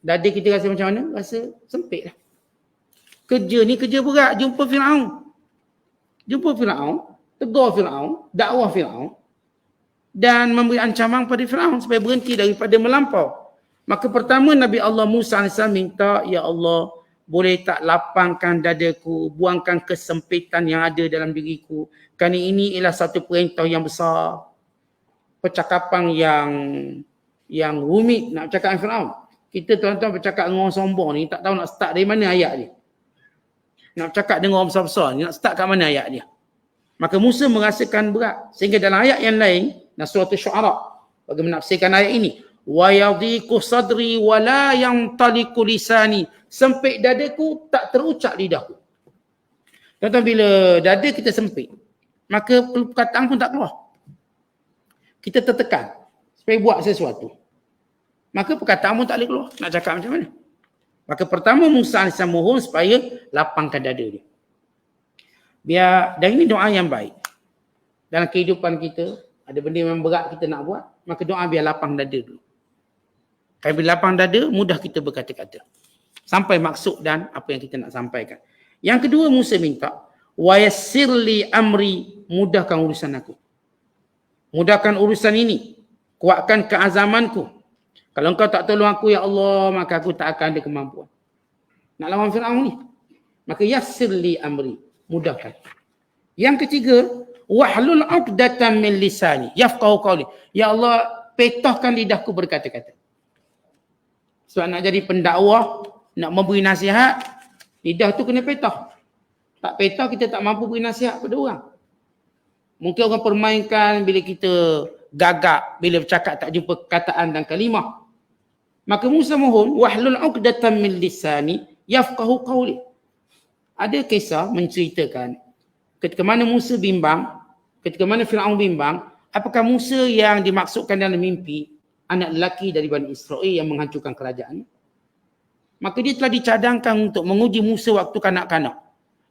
dada kita rasa macam mana? Rasa sempit lah. Kerja ni kerja berat, jumpa Firaun. Jumpa Firaun, tegur Firaun, dakwah Firaun, dan memberi ancaman pada Firaun supaya berhenti daripada melampau. Maka pertama Nabi Allah Musa AS minta, ya Allah, boleh tak lapangkan dadaku, buangkan kesempitan yang ada dalam diriku. Kerana ini ialah satu perintah yang besar. Percakapan yang rumit nak bercakap dengan Firaun. Kita tuan-tuan bercakap dengan orang sombong ni, tak tahu nak start dari mana ayat dia. Nak bercakap dengan orang besar-besar ni, nak start kat mana ayat dia. Maka Musa merasakan berat. Sehingga dalam ayat yang lain, dalam surah Syu'ara, bagi menafsirkan ayat ini, wa yadhiqu sadri wa la yantaliqu lisani. Sempit dadaku, tak terucap lidahku. Tuan-tuan, bila dada kita sempit, maka perkataan pun tak keluar. Kita tertekan supaya buat sesuatu. Maka perkataan pun tak boleh keluar. Nak cakap macam mana? Maka pertama Musa AS mohon supaya lapangkan dada dia. Biar, dan ini doa yang baik. Dalam kehidupan kita, ada benda yang berat kita nak buat, maka doa biar lapang dada dulu. Kalau bila lapang dada, mudah kita berkata-kata. Sampai maksud dan apa yang kita nak sampaikan. Yang kedua Musa minta, wa yassirli amri, mudahkan urusan aku. Mudahkan urusan ini. Kuatkan keazamanku. Kalau engkau tak tolong aku, ya Allah, maka aku tak akan ada kemampuan. Nak lawan Firaun ni. Maka yassirli amri, mudahkan. Yang ketiga, wahlul 'uqdatam min lisani yafqahu qawli. Ya Allah, petahkan lidahku berkata-kata. Sebab nak jadi pendakwah, nak memberi nasihat, lidah tu kena petah. Tak petah, kita tak mampu beri nasihat pada orang. Mungkin orang permainkan bila kita gagap, bila bercakap tak jumpa perkataan dan kalimah. Maka Musa mohon, wahlul 'uqdatam min lisani yafqahu qawli. Ada kisah menceritakan ketika mana Musa bimbang, ketika mana Firaun bimbang, apakah Musa yang dimaksudkan dalam mimpi anak lelaki dari Bani Israel yang menghancurkan kerajaan? Maka dia telah dicadangkan untuk menguji Musa waktu kanak-kanak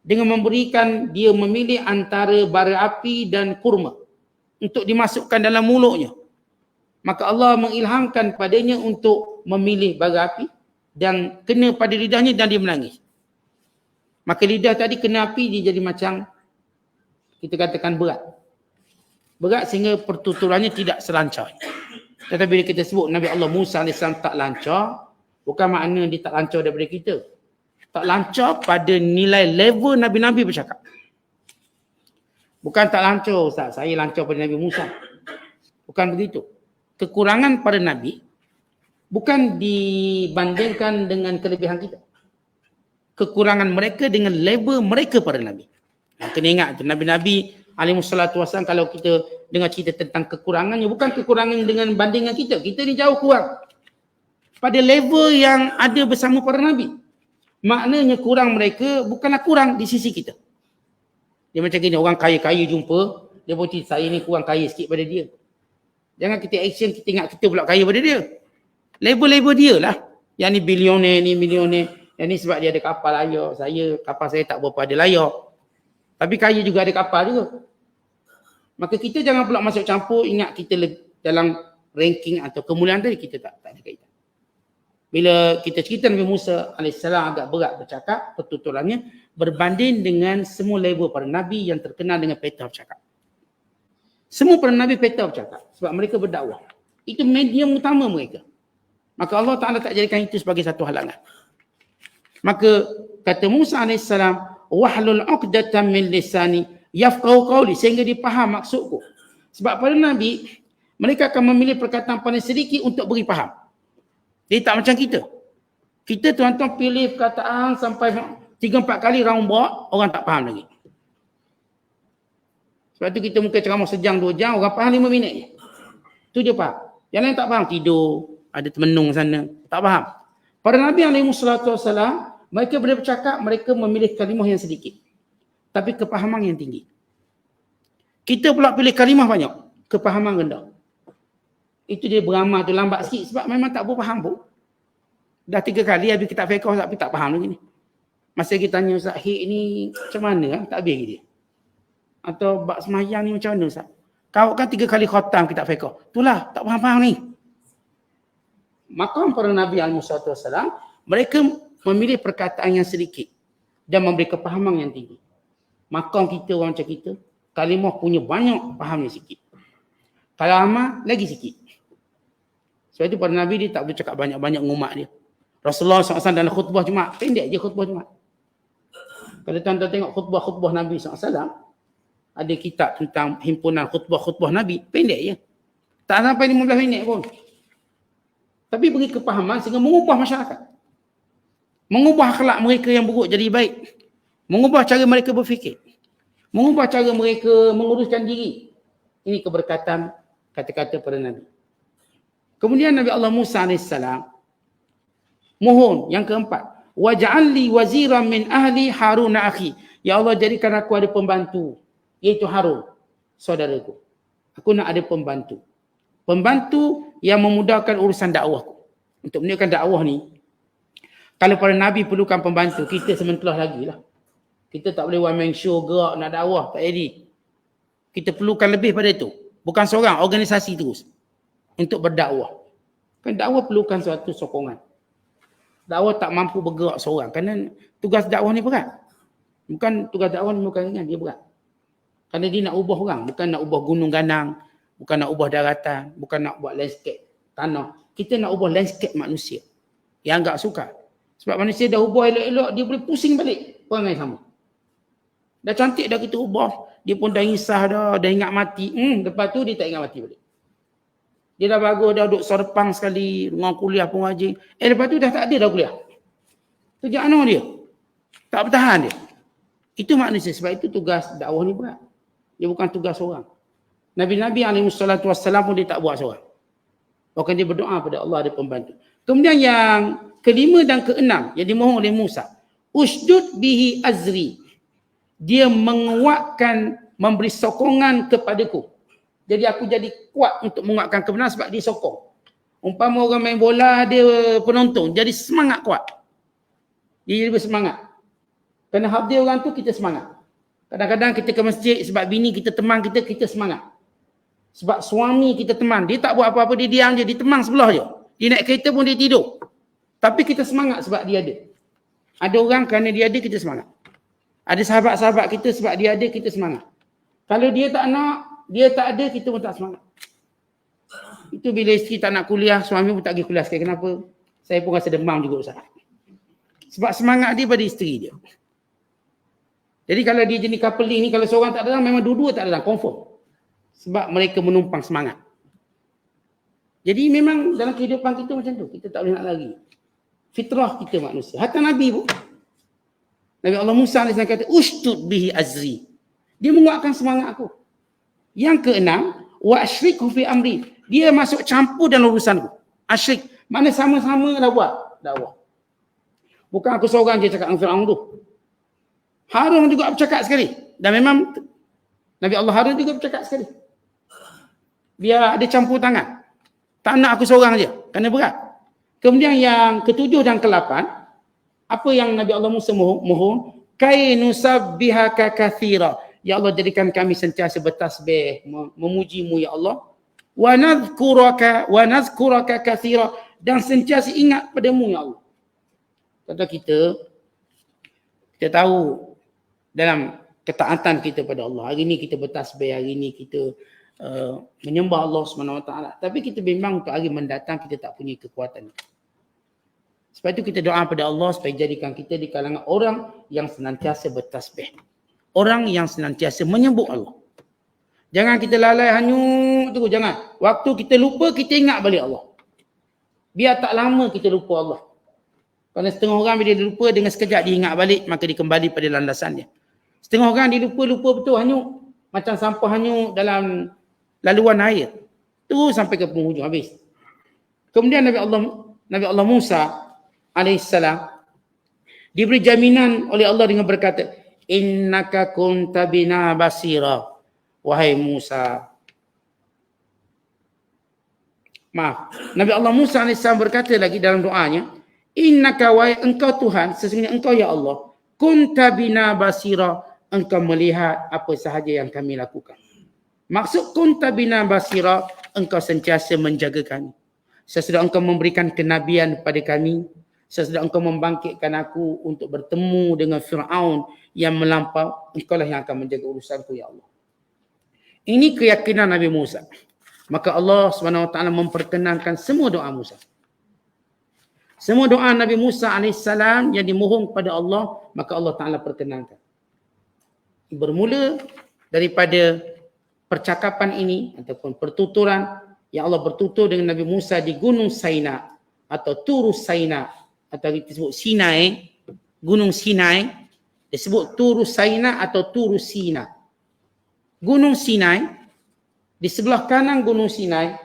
dengan memberikan dia memilih antara bara api dan kurma untuk dimasukkan dalam mulutnya. Maka Allah mengilhamkan padanya untuk memilih bara api dan kena pada lidahnya dan dia menangis. Maka lidah tadi kena api, dia jadi macam kita katakan berat. Berat sehingga pertuturannya tidak selancar. Tetapi bila kita sebut Nabi Allah Musa AS tak lancar, bukan makna dia tak lancar daripada kita. Tak lancar pada nilai level Nabi-Nabi bercakap. Bukan tak lancar, Ustaz, saya lancar pada Nabi Musa. Bukan begitu. Kekurangan pada Nabi bukan dibandingkan dengan kelebihan kita. Kekurangan mereka dengan level mereka pada Nabi. Kena ingat tu, Nabi-Nabi alaihissalatu wassalam, kalau kita dengar cerita tentang kekurangannya, bukan kekurangan dengan bandingan kita. Kita ni jauh kurang pada level yang ada bersama para Nabi. Maknanya kurang mereka bukanlah kurang di sisi kita. Dia macam gini, orang kaya-kaya jumpa, dia pun cerita, saya ni kurang kaya sikit pada dia. Jangan kita action, kita ingat kita pula kaya pada dia. Level-level dia lah. Yang ni bilioner, ni milioner. Yang ni sebab dia ada kapal layak. Kapal saya tak berapa ada layak. Tapi kaya juga ada kapal juga. Maka kita jangan pula masuk campur, ingat kita dalam ranking atau kemuliaan tadi, kita tak ada kaitan. Bila kita cerita Nabi Musa AS agak berat bercakap, pertuturannya berbanding dengan semua level para Nabi yang terkenal dengan peta bercakap. Semua para Nabi peta bercakap sebab mereka berdakwah. Itu medium utama mereka. Maka Allah Ta'ala tak jadikan itu sebagai satu halangan. Maka kata Musa AS, wahlul 'uqdatam min lisani yafqahu qawli, sehingga dia faham maksudku. Sebab para Nabi, mereka akan memilih perkataan paling sedikit untuk beri faham. Dia tak macam kita. Kita tuan-tuan pilih perkataan sampai 3-4 kali round bawa, orang tak faham lagi. Sebab tu kita mungkin ceramah sejam 2 jam, orang faham 5 minit je. Tu je faham. Yang lain tak faham, tidur, ada termenung sana, tak faham. Para Nabi SAW, mereka boleh bercakap, mereka memilih kalimah yang sedikit, tapi kepahaman yang tinggi. Kita pula pilih kalimah banyak, kepahaman rendah. Itu dia beramal tu lambat sikit sebab memang tak berfaham pun. Dah 3 kali habis kitab fiqh tapi tak faham lagi ni. Masa kita tanya Ustaz, hik ni macam mana? Tak habis dia. Atau bab semayang ni macam mana Ustaz? Kau kan 3 kali khatam kitab fiqh. Itulah tak faham-faham ni. Maka para Nabi SAW, mereka memilih perkataan yang sedikit dan memberi kepahaman yang tinggi. Makam kita orang macam kita, kalimah punya banyak, fahamnya sikit. Kalau amal, lagi sikit. Sebab itu para Nabi dia tak boleh cakap banyak-banyak ngumak dia. Rasulullah SAW dalam khutbah Jumaat, pendek je khutbah Jumaat. Kalau tuan-tuan tengok khutbah-khutbah Nabi SAW, ada kitab tentang himpunan khutbah-khutbah Nabi, pendek je. Tak sampai 15 minit pun. Tapi beri kepahaman sehingga mengubah masyarakat. Mengubah akhlak mereka yang buruk jadi baik. Mengubah cara mereka berfikir. Mengubah cara mereka menguruskan diri. Ini keberkatan kata-kata para Nabi. Kemudian Nabi Allah Musa AS mohon yang keempat. Waj'alli waziran min ahli Harun akhi. Ya Allah, jadikan aku ada pembantu. Iaitu Harun, saudaraku. Aku nak ada pembantu. Pembantu yang memudahkan urusan dakwahku. Untuk menunjukkan dakwah ni, kalau para Nabi perlukan pembantu, kita sementara lagi lah. Kita tak boleh one man show, gerak nak dakwah, tak jadi. Kita perlukan lebih pada itu. Bukan seorang, organisasi terus. Untuk berdakwah. Kan dakwah perlukan suatu sokongan. Dakwah tak mampu bergerak seorang. Kerana tugas dakwah ni berat. Bukan tugas dakwah ni bukan ringan, dia berat. Kerana dia nak ubah orang. Bukan nak ubah gunung ganang. Bukan nak ubah daratan. Bukan nak buat landscape tanah. Kita nak ubah landscape manusia. Yang agak suka. Sebab manusia dah ubah elok-elok, dia boleh pusing balik perangai sama. Dah cantik dah kita ubah. Dia pun dah insah dah ingat mati. Lepas tu dia tak ingat mati balik. Dia dah bagus, dah duduk serpang sekali. Dengan kuliah pun wajib. Lepas tu dah tak ada dah kuliah. Sejak mana dia? Tak bertahan dia. Itu manusia. Sebab itu tugas dakwah ni berat. Dia bukan tugas orang. Nabi-Nabi SAW pun dia tak buat seorang. Bahkan dia berdoa pada Allah ada pembantu. Kemudian yang kelima dan keenam yang dimohon oleh Musa. Usdud bihi azri. Dia menguatkan, memberi sokongan kepadaku. Jadi aku jadi kuat untuk menguatkan kebenaran sebab dia sokong. Umpama orang main bola, dia penonton. Jadi semangat kuat. Dia jadi bersemangat. Kerana hadir orang tu, kita semangat. Kadang-kadang kita ke masjid sebab bini kita teman kita semangat. Sebab suami kita teman, dia tak buat apa-apa, dia diam je, dia teman sebelah je. Dia naik kereta pun dia tidur. Tapi kita semangat sebab dia ada. Ada orang kerana dia ada, kita semangat. Ada sahabat-sahabat kita sebab dia ada, kita semangat. Kalau dia tak nak, dia tak ada, kita pun tak semangat. Itu bila isteri tak nak kuliah, suami pun tak pergi kuliah sekali. Kenapa? Saya pun rasa demam juga Ustaz. Sebab semangat dia pada isteri dia. Jadi kalau dia jenis coupling ni, kalau seorang tak datang, memang dua-dua tak datang, confirm. Sebab mereka menumpang semangat. Jadi memang dalam kehidupan kita macam tu. Kita tak boleh nak lari. Fitrah kita manusia. Hatta Nabi pun. Nabi Allah Musa AS kata, ustud bihi azri. Dia menguatkan semangat aku. Yang keenam, wa asyrikhu fi amri. Dia masuk campur dalam urusanku. Asyrik. Mana sama-sama dah buat dakwah. Bukan aku seorang je cakap dengan Fir'aun tu. Harun juga bercakap sekali. Dan memang Nabi Allah Harun juga bercakap sekali. Biar ada campur tangan. Tak nak aku seorang je. Kerana berat. Kemudian yang ketujuh dan ke-8. Apa yang Nabi Allah Musa mohon? Kai nusabbihaka kathira. Ya Allah, jadikan kami sentiasa bertasbih, memuji-Mu ya Allah. Wa nadhkuraka katsira, dan sentiasa ingat padamu ya Allah. Contoh kita tahu dalam ketaatan kita pada Allah. Hari ini kita bertasbih, hari ini kita menyembah Allah SWT. Tapi kita bimbang untuk hari mendatang kita tak punya kekuatan. Sebab itu kita doa pada Allah supaya jadikan kita di kalangan orang yang senantiasa bertasbih. Orang yang senantiasa menyebut Allah. Jangan kita lalai hanyut terus, jangan. Waktu kita lupa, kita ingat balik Allah. Biar tak lama kita lupa Allah. Kerana setengah orang bila dia lupa, dengan sekejap dia ingat balik, maka dia kembali pada landasannya. Setengah orang dia lupa betul, hanyut. Macam sampah hanyut dalam laluan air. Terus sampai ke penghujung, habis. Kemudian Nabi Allah Musa alaihissalam diberi jaminan oleh Allah dengan berkata, innaka kunta bina basira, wahai Musa. Maaf, Nabi Allah Musa alaihissalam berkata lagi dalam doanya, innaka, wahai engkau Tuhan, sesungguhnya engkau ya Allah, kunta bina basira, engkau melihat apa sahaja yang kami lakukan. Maksud kunta bina basira, engkau sentiasa menjaga kami. Sesudah engkau memberikan kenabian kepada kami, sesudah engkau membangkitkan aku untuk bertemu dengan Fir'aun yang melampau, engkau lah yang akan menjaga urusanku ya Allah. Ini keyakinan Nabi Musa. Maka Allah SWT memperkenankan semua doa Musa. Semua doa Nabi Musa AS yang dimohon kepada Allah, maka Allah Ta'ala perkenankan. Bermula daripada percakapan ini ataupun pertuturan yang Allah bertutur dengan Nabi Musa di Gunung Saina atau Turus Saina, atau disebut Sinai, Gunung Sinai, disebut Turus Saina atau Turus Sina. Gunung Sinai, di sebelah kanan Gunung Sinai,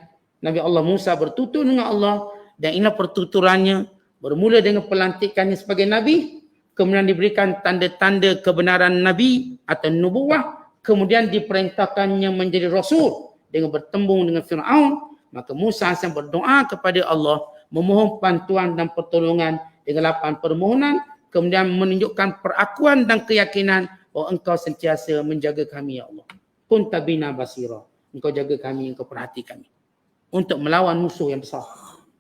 Nabi Allah Musa bertutur dengan Allah, dan inilah pertuturannya bermula dengan pelantikannya sebagai Nabi, kemudian diberikan tanda-tanda kebenaran Nabi atau nubuwah, kemudian diperintahkannya menjadi Rasul dengan bertembung dengan Fir'aun. Maka Musa AS berdoa kepada Allah, memohon bantuan dan pertolongan dengan 8 permohonan, kemudian menunjukkan perakuan dan keyakinan bahawa engkau sentiasa menjaga kami ya Allah. Kunta bina basira, engkau jaga kami, engkau perhati kami untuk melawan musuh yang besar.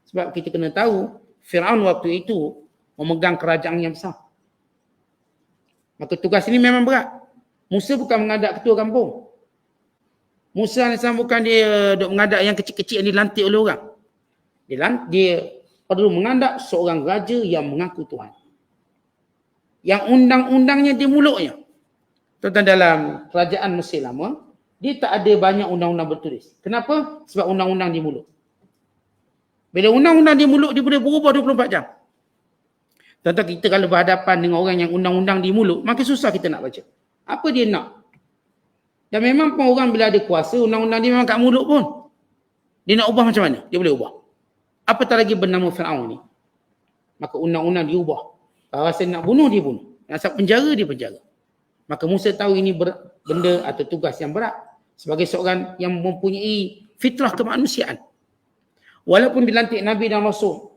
Sebab kita kena tahu Fir'aun waktu itu memegang kerajaan yang besar. Maka tugas ini memang berat. Musa bukan mengadap ketua kampung. Musa AS bukan dia duk mengadap yang kecil-kecil yang dilantik oleh orang. Dia perlu mengadap seorang raja yang mengaku Tuhan. Yang undang-undangnya di mulutnya. Tentang dalam kerajaan Mesir lama, dia tak ada banyak undang-undang bertulis. Kenapa? Sebab undang-undang di mulut. Bila undang-undang di mulut, dia boleh berubah 24 jam. Contoh kita kalau berhadapan dengan orang yang undang-undang di mulut, makin susah kita nak baca. Apa dia nak? Dan memang pun orang bila ada kuasa, undang-undang dia memang kat mulut pun. Dia nak ubah macam mana? Dia boleh ubah. Apatah lagi bernama Fir'aun ni. Maka undang-undang diubah. Kalau rasa nak bunuh, dia bunuh. Nak penjara, dia penjara. Maka Musa tahu ini benda atau tugas yang berat. Sebagai seorang yang mempunyai fitrah kemanusiaan. Walaupun dilantik Nabi dan Rasul,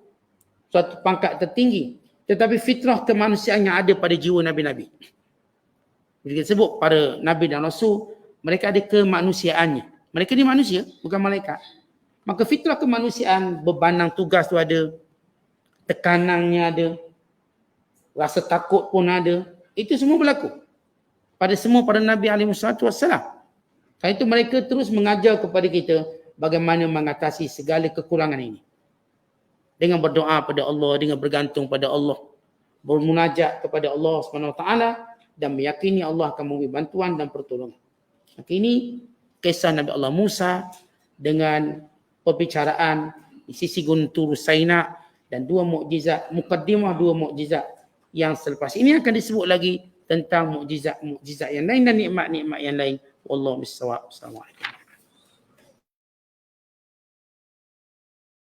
suatu pangkat tertinggi, tetapi fitrah kemanusiaan yang ada pada jiwa Nabi-Nabi. Bila kita sebut para Nabi dan Rasul, mereka ada kemanusiaannya. Mereka ni manusia, bukan malaikat. Maka fitrah kemanusiaan, bebanang tugas tu ada, tekanannya ada, rasa takut pun ada. Itu semua berlaku pada semua para Nabi SAW. Karena itu mereka terus mengajar kepada kita bagaimana mengatasi segala kekurangan ini. Dengan berdoa pada Allah, dengan bergantung pada Allah, bermunajat kepada Allah SWT, dan meyakini Allah akan memberi bantuan dan pertolongan. Maka ini kisah Nabi Allah Musa dengan perbicaraan di sisi Gunung Turus Saina dan 2 mukjizat, mukaddimah 2 mukjizat yang selepas ini akan disebut lagi tentang mukjizat-mukjizat yang lain dan nikmat-nikmat yang lain. Wallahu bissawab. Assalamualaikum.